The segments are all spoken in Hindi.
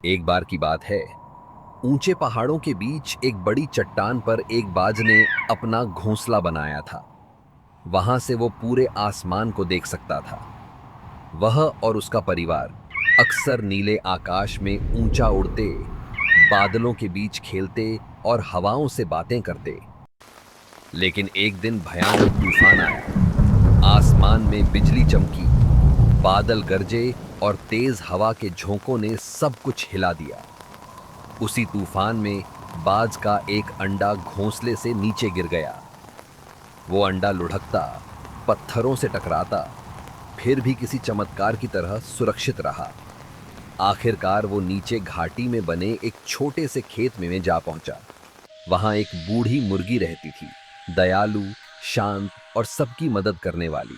एक बार की बात है, ऊंचे पहाड़ों के बीच एक बड़ी चट्टान पर एक बाज ने अपना घोंसला बनाया था। वहां से वो पूरे आसमान को देख सकता था। वह और उसका परिवार अक्सर नीले आकाश में ऊंचा उड़ते, बादलों के बीच खेलते और हवाओं से बातें करते। लेकिन एक दिन भयानक तूफान आया। आसमान में बिजली चमकी, बादल गरजे और तेज हवा के झोंकों ने सब कुछ हिला दिया। उसी तूफान में बाज का एक अंडा घोंसले से नीचे गिर गया। वो अंडा लुढ़कता, पत्थरों से टकराता, फिर भी किसी चमत्कार की तरह सुरक्षित रहा। आखिरकार वो नीचे घाटी में बने एक छोटे से खेत में जा पहुंचा। वहां एक बूढ़ी मुर्गी रहती थी, दयालु, शांत और सबकी मदद करने वाली।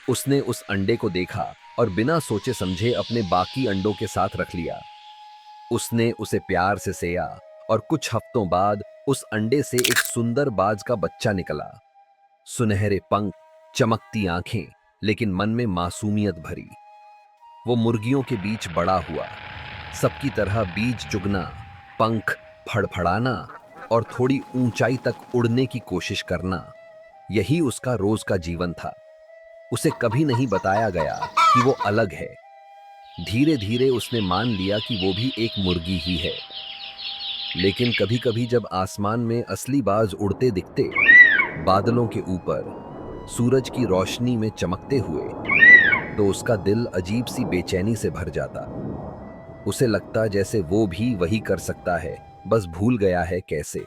उसने उस अंडे को देखा और बिना सोचे समझे अपने बाकी अंडों के साथ रख लिया। उसने उसे प्यार से सेया और कुछ हफ्तों बाद उस अंडे से एक सुंदर बाज का बच्चा निकला। सुनहरे पंख, चमकती आंखें, लेकिन मन में मासूमियत भरी। वो मुर्गियों के बीच बड़ा हुआ, सबकी तरह बीज चुगना, पंख फड़फड़ाना और थोड़ी ऊंचाई तक उड़ने की कोशिश करना, यही उसका रोज का जीवन था। उसे कभी नहीं बताया गया कि वो अलग है। धीरे धीरे उसने मान लिया कि वो भी एक मुर्गी ही है। लेकिन कभी कभी जब आसमान में असली बाज उड़ते दिखते, बादलों के ऊपर सूरज की रोशनी में चमकते हुए, तो उसका दिल अजीब सी बेचैनी से भर जाता। उसे लगता जैसे वो भी वही कर सकता है, बस भूल गया है कैसे।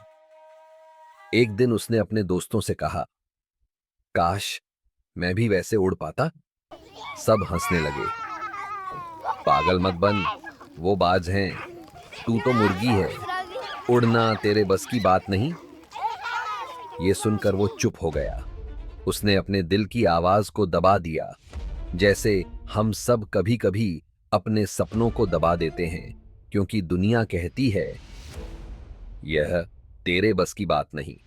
एक दिन उसने अपने दोस्तों से कहा, काश मैं भी वैसे उड़ पाता। सब हंसने लगे। पागल मत बन, वो बाज हैं, तू तो मुर्गी है, उड़ना तेरे बस की बात नहीं। ये सुनकर वो चुप हो गया। उसने अपने दिल की आवाज को दबा दिया, जैसे हम सब कभी कभी अपने सपनों को दबा देते हैं, क्योंकि दुनिया कहती है यह तेरे बस की बात नहीं।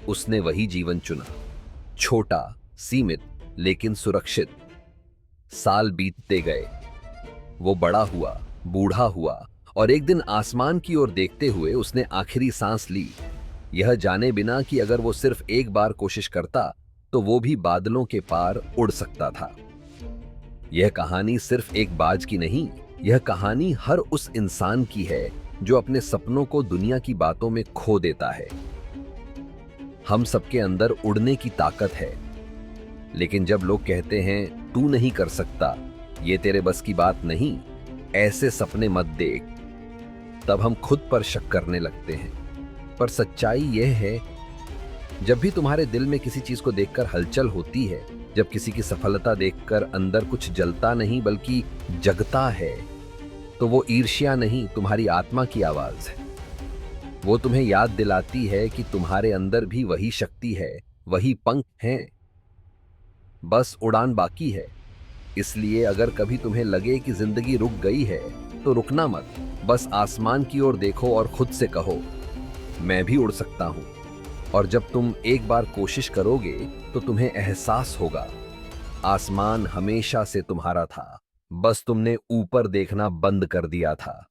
उसने वही जीवन चुना, छोटा, सीमित, लेकिन सुरक्षित। साल बीतते गए, वो बड़ा हुआ, बूढ़ा हुआ, और एक दिन आसमान की ओर देखते हुए उसने आखिरी सांस ली, यह जाने बिना कि अगर वो सिर्फ एक बार कोशिश करता तो वो भी बादलों के पार उड़ सकता था। यह कहानी सिर्फ एक बाज की नहीं, यह कहानी हर उस इंसान की है जो अपने सपनों को दुनिया की बातों में खो देता है। हम सबके अंदर उड़ने की ताकत है, लेकिन जब लोग कहते हैं तू नहीं कर सकता, ये तेरे बस की बात नहीं, ऐसे सपने मत देख, तब हम खुद पर शक करने लगते हैं। पर सच्चाई यह है, जब भी तुम्हारे दिल में किसी चीज को देखकर हलचल होती है, जब किसी की सफलता देखकर अंदर कुछ जलता नहीं बल्कि जगता है, तो वो ईर्ष्या नहीं, तुम्हारी आत्मा की आवाज है। वो तुम्हें याद दिलाती है कि तुम्हारे अंदर भी वही शक्ति है, वही पंख हैं, बस उड़ान बाकी है। इसलिए अगर कभी तुम्हें लगे कि जिंदगी रुक गई है, तो रुकना मत, बस आसमान की ओर देखो और खुद से कहो, मैं भी उड़ सकता हूं। और जब तुम एक बार कोशिश करोगे तो तुम्हें एहसास होगा, आसमान हमेशा से तुम्हारा था, बस तुमने ऊपर देखना बंद कर दिया था।